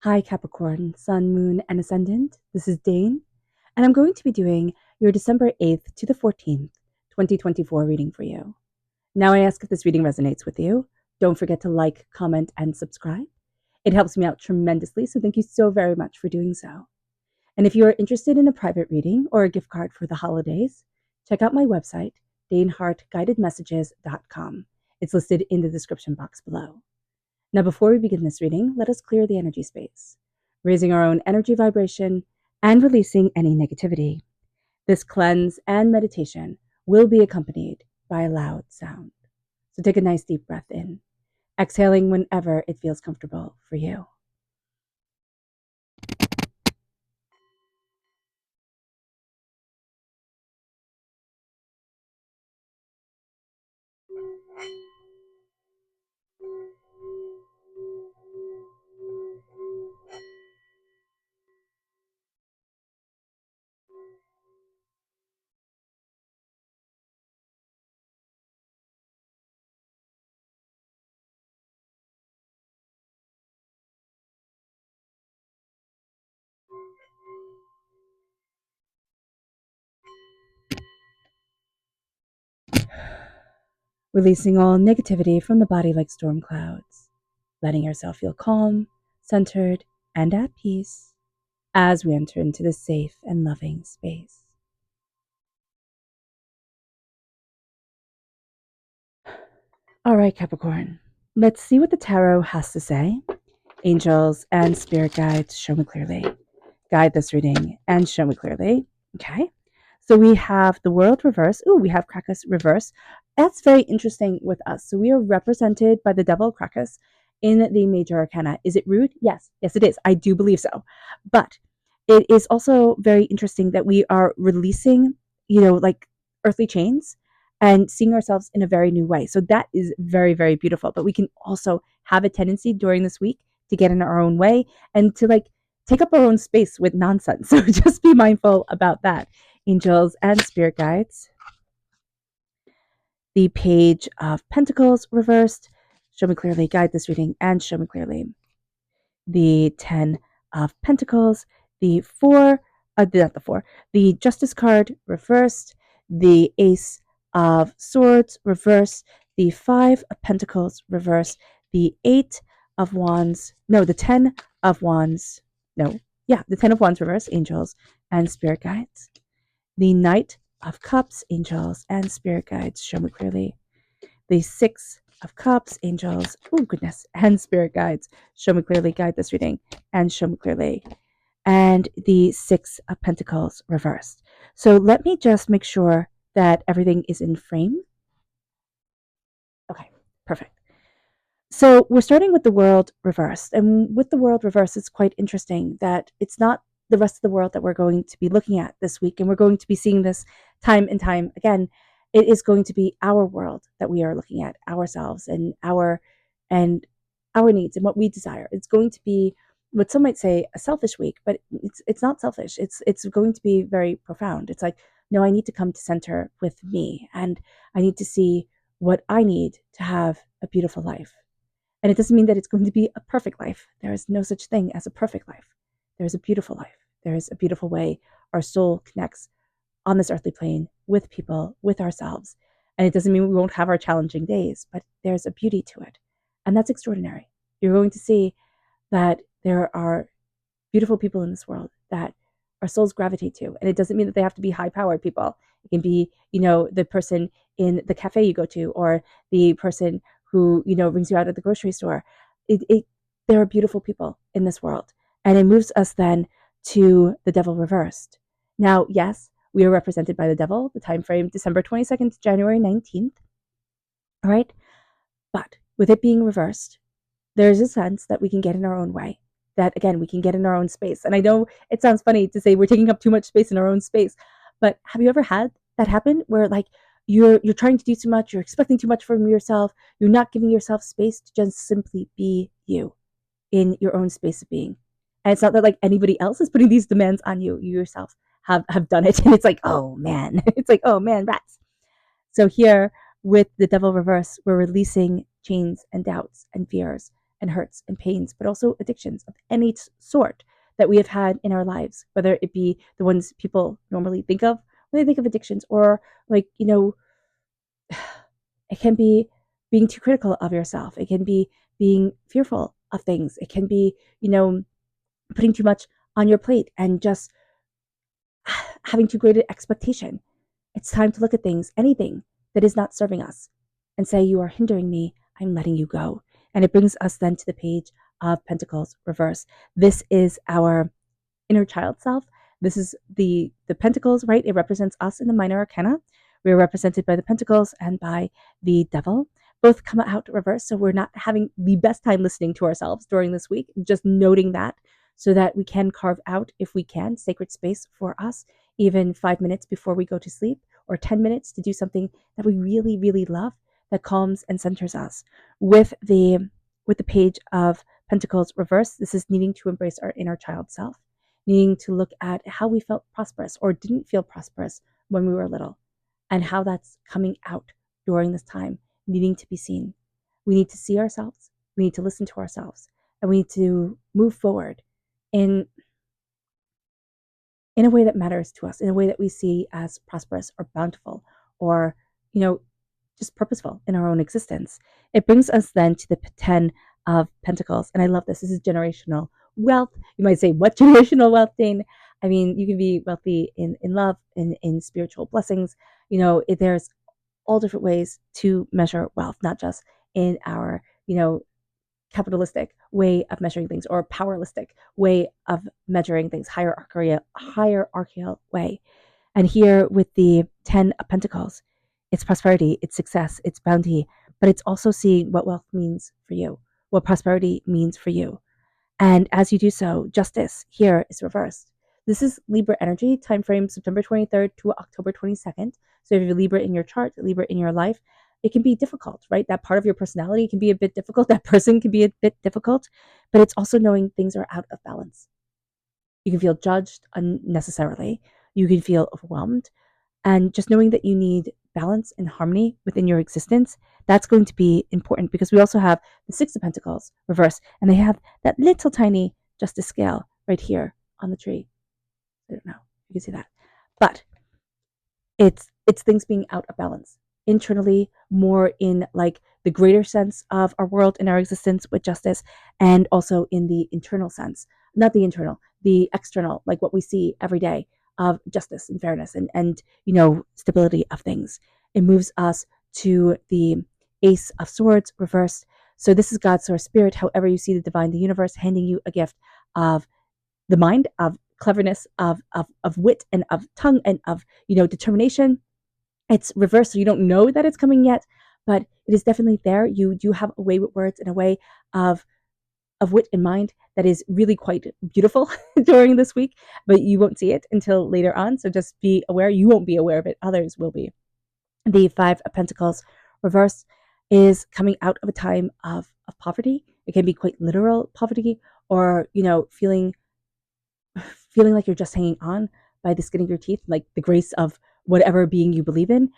Hi Capricorn, Sun, Moon, and Ascendant. This is Dane, and I'm going to be doing your December 8th to the 14th, 2024 reading for you. Now I ask if this reading resonates with you. Don't forget to like, comment, and subscribe. It helps me out tremendously, so thank you so very much for doing so. And if you are interested in a private reading or a gift card for the holidays, check out my website, daneharttarot.com. It's listed in the description box below. Now, before we begin this reading, let us clear the energy space, raising our own energy vibration and releasing any negativity. This cleanse and meditation will be accompanied by a loud sound. So take a nice deep breath in, exhaling whenever it feels comfortable for you. Releasing all negativity from the body like storm clouds, letting yourself feel calm, centered, and at peace as we enter into this safe and loving space. All right, Capricorn, let's see what the tarot has to say. Angels and spirit guides, show me clearly. Guide this reading and show me clearly. Okay. So we have the world reverse. Ooh, we have Crackus reverse. That's very interesting with us. So we are represented by the devil Crackus in the major arcana. Is it rude? Yes. Yes, it is. I do believe so. But it is also very interesting that we are releasing, like earthly chains and seeing ourselves in a very new way. So that is very, very beautiful. But we can also have a tendency during this week to get in our own way and to take up our own space with nonsense. So just be mindful about that. Angels and spirit guides. The Page of Pentacles reversed. Show me clearly, guide this reading, and show me clearly. The 10 of Pentacles. The the Justice card reversed. The Ace of Swords reversed. The 5 of Pentacles reversed. The 8 of Wands. No, the 10 of Wands. No, yeah, the 10 of Wands reversed. Angels and spirit guides. The Knight of Cups, angels and spirit guides, show me clearly. The 6 of Cups, angels, oh goodness, and spirit guides, show me clearly, guide this reading, and show me clearly. And the 6 of Pentacles reversed. So let me just make sure that everything is in frame. Okay, perfect. So we're starting with the world reversed. And with the world reversed, it's quite interesting that it's not the rest of the world that we're going to be looking at this week. And we're going to be seeing this time and time again. It is going to be our world that we are looking at, ourselves and our needs and what we desire. It's going to be what some might say a selfish week, but it's not selfish. It's going to be very profound. It's like, no, I need to come to center with me, and I need to see what I need to have a beautiful life. And it doesn't mean that it's going to be a perfect life. There is no such thing as a perfect life. There is a beautiful life. There is a beautiful way our soul connects on this earthly plane with people, with ourselves. And it doesn't mean we won't have our challenging days, but there's a beauty to it. And that's extraordinary. You're going to see that there are beautiful people in this world that our souls gravitate to. And it doesn't mean that they have to be high powered people. It can be, the person in the cafe you go to, or the person who, brings you out at the grocery store. There are beautiful people in this world. And it moves us then to the devil reversed. Now, yes, we are represented by the devil, the time frame December 22nd to January 19th. All right. But with it being reversed, there's a sense that we can get in our own way, that again, we can get in our own space. And I know it sounds funny to say we're taking up too much space in our own space, but have you ever had that happen where you're trying to do too much, you're expecting too much from yourself, you're not giving yourself space to just simply be you in your own space of being? And it's not that anybody else is putting these demands on you. You yourself have done it. And it's like, oh man, it's like, oh man, rats. So here with the devil reverse, we're releasing chains and doubts and fears and hurts and pains, but also addictions of any sort that we have had in our lives, whether it be the ones people normally think of when they think of addictions, or like, it can be being too critical of yourself. It can be being fearful of things. It can be, putting too much on your plate and just having too great an expectation. It's time to look at things, anything that is not serving us, and say, you are hindering me. I'm letting you go. And it brings us then to the page of Pentacles reverse. This is our inner child self. This is the pentacles, right? It represents us in the minor arcana. We are represented by the pentacles and by the devil. Both come out reverse, so we're not having the best time listening to ourselves during this week. Just noting that, so that we can carve out, if we can, sacred space for us, even 5 minutes before we go to sleep, or 10 minutes to do something that we really, really love, that calms and centers us. With the page of Pentacles reverse, this is needing to embrace our inner child self, needing to look at how we felt prosperous or didn't feel prosperous when we were little, and how that's coming out during this time, needing to be seen. We need to see ourselves, we need to listen to ourselves, and we need to move forward in a way that matters to us, in a way that we see as prosperous or bountiful, or, just purposeful in our own existence. It brings us then to the 10 of Pentacles. And I love this. This is generational wealth. You might say, what generational wealth, Dane? I mean, you can be wealthy in love, in spiritual blessings. There's all different ways to measure wealth, not just in our, capitalistic way of measuring things, or powerlistic way of measuring things, hierarchical way. And here with the 10 of Pentacles, it's prosperity, it's success, it's bounty, but it's also seeing what wealth means for you, what prosperity means for you. And as you do so, justice here is reversed. This is Libra energy, time frame September 23rd to October 22nd. So if you have Libra in your chart, Libra in your life, it can be difficult, right? That part of your personality can be a bit difficult. That person can be a bit difficult, but it's also knowing things are out of balance. You can feel judged unnecessarily. You can feel overwhelmed. And just knowing that you need balance and harmony within your existence, that's going to be important, because we also have the Six of Pentacles reverse, and they have that little tiny justice scale right here on the tree. I don't know if you can see that, but it's things being out of balance internally, more in like the greater sense of our world and our existence with justice, and also in the internal sense, not the internal, the external, like what we see every day of justice and fairness, and stability of things. It moves us to the Ace of Swords reversed. So this is God's source spirit, however you see the divine, the universe handing you a gift of the mind, of cleverness, of wit, and of tongue, and of determination. It's reversed, so you don't know that it's coming yet, but it is definitely there. You do have a way with words, and a way of wit and mind that is really quite beautiful during this week, but you won't see it until later on. So just be aware. You won't be aware of it. Others will be. The Five of Pentacles reversed is coming out of a time of poverty. It can be quite literal poverty, or, feeling like you're just hanging on by the skin of your teeth, like the grace of whatever being you believe in.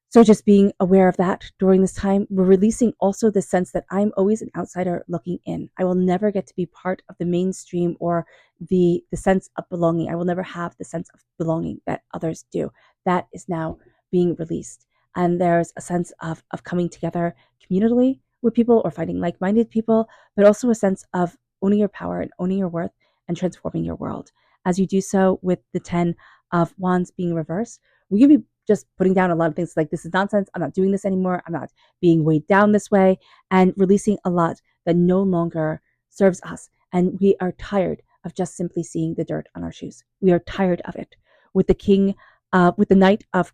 So just being aware of that during this time. We're releasing also the sense that I'm always an outsider looking in. I will never get to be part of the mainstream, or the sense of belonging. I will never have the sense of belonging that others do. That is now being released. And there's a sense of coming together communally with people, or finding like-minded people, but also a sense of owning your power and owning your worth, and transforming your world. As you do so with the 10 of Wands being reversed, we can be just putting down a lot of things like, this is nonsense, I'm not doing this anymore, I'm not being weighed down this way, and releasing a lot that no longer serves us. And we are tired of just simply seeing the dirt on our shoes. We are tired of it. With the Knight of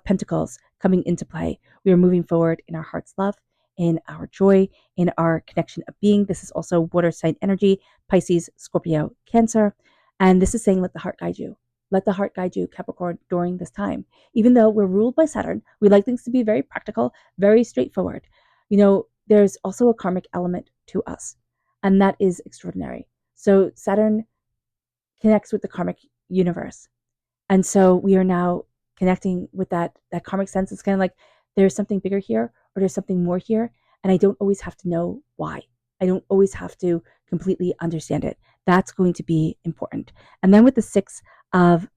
Pentacles coming into play, we are moving forward in our heart's love, in our joy, in our connection of being. This is also water sign energy, Pisces, Scorpio, Cancer. And this is saying, let the heart guide you. Let the heart guide you, Capricorn, during this time. Even though we're ruled by Saturn, we like things to be very practical, very straightforward. There's also a karmic element to us, and that is extraordinary. So Saturn connects with the karmic universe. And so we are now connecting with that karmic sense. It's kind of like there's something bigger here, or there's something more here, and I don't always have to know why. I don't always have to completely understand it. That's going to be important. And then with the Six of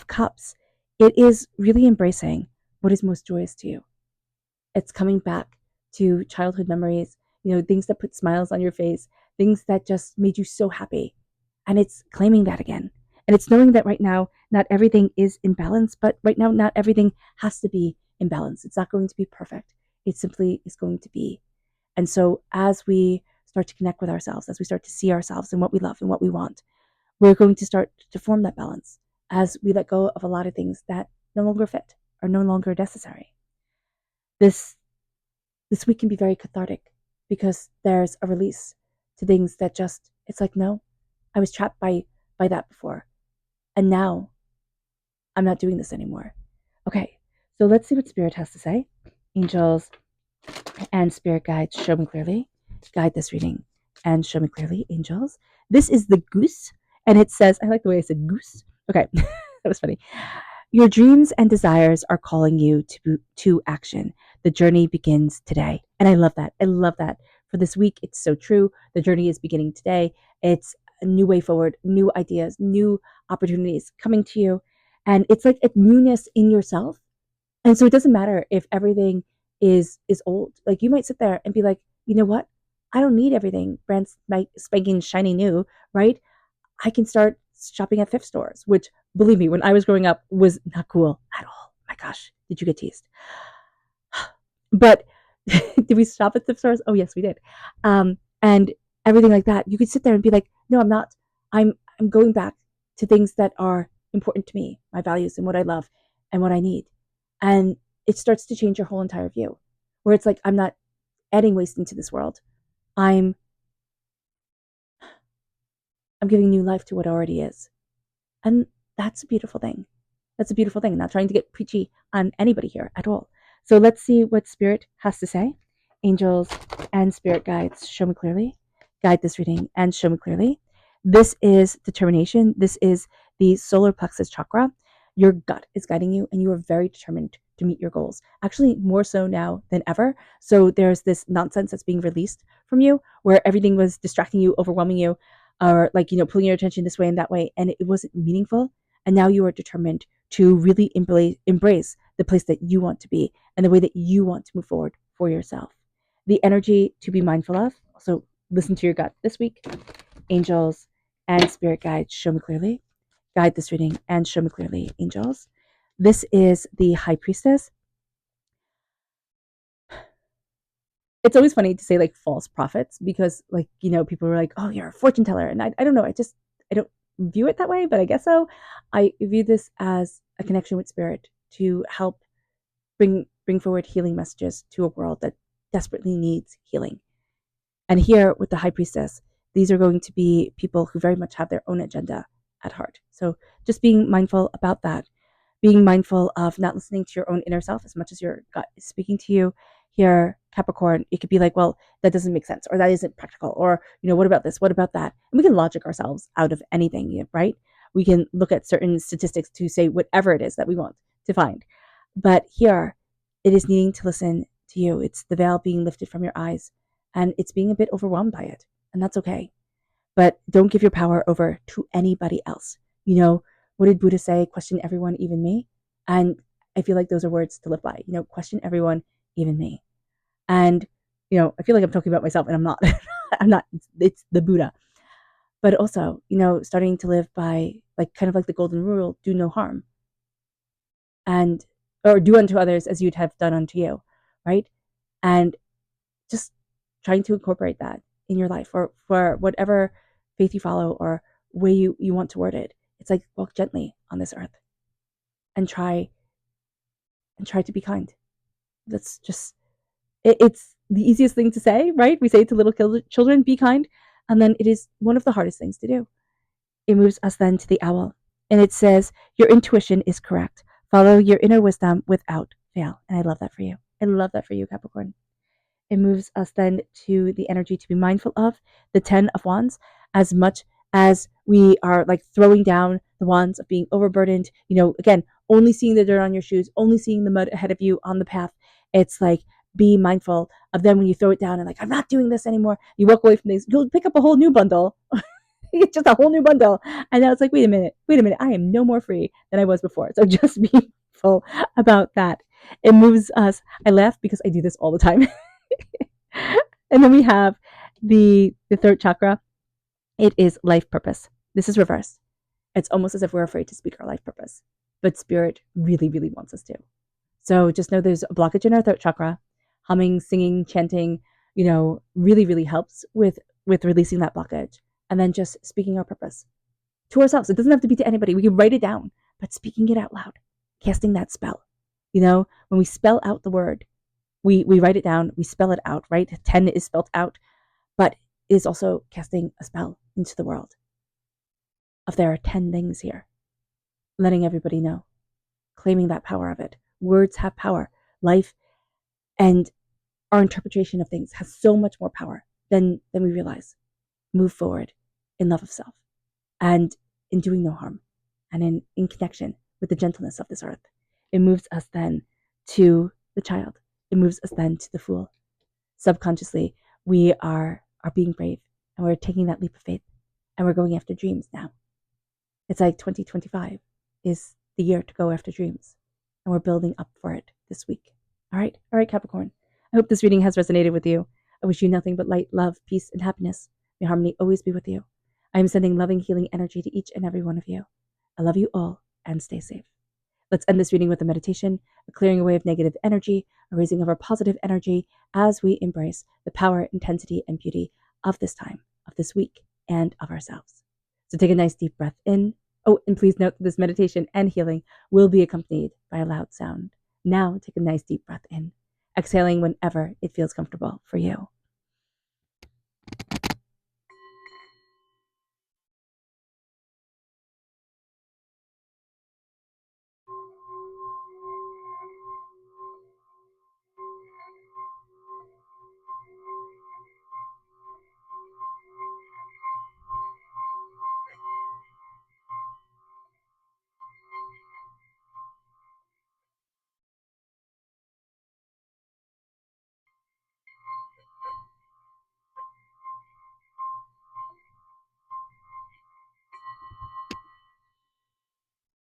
Cups, it is really embracing what is most joyous to you. It's coming back to childhood memories, things that put smiles on your face, things that just made you so happy. And it's claiming that again. And it's knowing that right now, not everything is in balance, but right now, not everything has to be in balance. It's not going to be perfect. It simply is going to be. And so as we start to connect with ourselves, as we start to see ourselves and what we love and what we want, we're going to start to form that balance as we let go of a lot of things that no longer fit or no longer necessary. This week can be very cathartic because there's a release to things that just, it's like, no, I was trapped by that before. And now I'm not doing this anymore. Okay, so let's see what Spirit has to say. Angels and Spirit guides, show me clearly. Guide this reading and show me clearly, angels. This is the goose, and it says, I like the way I said goose. Okay, that was funny. Your dreams and desires are calling you to action. The journey begins today. And I love that. I love that. For this week, it's so true. The journey is beginning today. It's a new way forward, new ideas, new opportunities coming to you. And it's like a newness in yourself. And so it doesn't matter if everything is old. Like you might sit there and be like, you know what? I don't need everything brand spanking shiny new, right? I can start shopping at thrift stores, which, believe me, when I was growing up was not cool at all. My gosh, did you get teased? But did we shop at thrift stores? Oh yes, we did. And everything like that. You could sit there and be like, no, I'm not. I'm going back to things that are important to me, my values and what I love and what I need. And it starts to change your whole entire view. Where it's like, I'm not adding waste into this world. I'm giving new life to what already is. And that's a beautiful thing. That's a beautiful thing. I'm not trying to get preachy on anybody here at all. So let's see what Spirit has to say. Angels and Spirit guides, show me clearly. Guide this reading and show me clearly. This is determination. This is the solar plexus chakra. Your gut is guiding you, and you are very determined to meet your goals. Actually, more so now than ever. So there's this nonsense that's being released from you where everything was distracting you, overwhelming you, or like, pulling your attention this way and that way, and it wasn't meaningful. And now you are determined to really embrace the place that you want to be and the way that you want to move forward for yourself. The energy to be mindful of. So listen to your gut this week. Angels and Spirit guides, show me clearly. Guide this reading and show me clearly, angels. This is the High Priestess. It's always funny to say like false prophets because like, people are like, oh, you're a fortune teller. And I don't know. I don't view it that way, but I guess so. I view this as a connection with Spirit to help bring forward healing messages to a world that desperately needs healing. And here with the High Priestess, these are going to be people who very much have their own agenda at heart. So just being mindful about that, being mindful of not listening to your own inner self as much as your gut is speaking to you. Here, Capricorn, it could be like, well, that doesn't make sense, or that isn't practical, or, what about this? What about that? And we can logic ourselves out of anything, right? We can look at certain statistics to say whatever it is that we want to find. But here, it is needing to listen to you. It's the veil being lifted from your eyes, and it's being a bit overwhelmed by it, and that's okay. But don't give your power over to anybody else. What did Buddha say? Question everyone, even me. And I feel like those are words to live by. Question everyone, even me. And, I feel like I'm talking about myself and I'm not. I'm not. It's the Buddha. But also, starting to live by like kind of like the golden rule, do no harm. Or do unto others as you'd have done unto you, right? And just trying to incorporate that in your life or for whatever faith you follow or way you want to word it. It's like walk gently on this earth and try to be kind. That's just, it's the easiest thing to say, right? We say it to little children, be kind. And then it is one of the hardest things to do. It moves us then to the owl. And it says, your intuition is correct. Follow your inner wisdom without fail. And I love that for you. I love that for you, Capricorn. It moves us then to the energy to be mindful of, the 10 of Wands, as much as we are like throwing down the wands of being overburdened, again, only seeing the dirt on your shoes, only seeing the mud ahead of you on the path. It's like be mindful of then when you throw it down and like, I'm not doing this anymore. You walk away from things, you'll pick up a whole new bundle. It's just a whole new bundle. And now it's like, wait a minute. I am no more free than I was before. So just be mindful about that. It moves us. I laugh because I do this all the time. And then we have the third chakra. It is life purpose. This is reversed. It's almost as if we're afraid to speak our life purpose, but spirit really, really wants us to. So just know there's a blockage in our throat chakra. Humming, singing, chanting, really, really helps with releasing that blockage. And then just speaking our purpose to ourselves. It doesn't have to be to anybody. We can write it down, but speaking it out loud, casting that spell. When we spell out the word, we write it down, we spell it out, right? 10 is spelled out, but it is also casting a spell into the world. If there are 10 things here, letting everybody know, claiming that power of it. Words have power. Life and our interpretation of things has so much more power than we realize. Move forward in love of self and in doing no harm and in connection with the gentleness of this earth. It moves us then to the child. It moves us then to the fool. Subconsciously, we are being brave and we're taking that leap of faith and we're going after dreams now. It's like 2025 is the year to go after dreams and we're building up for it this week. All right, Capricorn. I hope this reading has resonated with you. I wish you nothing but light, love, peace, and happiness. May harmony always be with you. I am sending loving, healing energy to each and every one of you. I love you all and stay safe. Let's end this reading with a meditation, a clearing away of negative energy, a raising of our positive energy as we embrace the power, intensity, and beauty of this time, of this week, and of ourselves. So take a nice deep breath in. Oh, and please note that this meditation and healing will be accompanied by a loud sound. Now take a nice deep breath in, exhaling whenever it feels comfortable for you.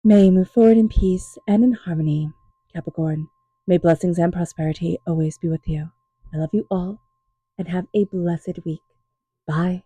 May you move forward in peace and in harmony, Capricorn. May blessings and prosperity always be with you. I love you all and have a blessed week. Bye.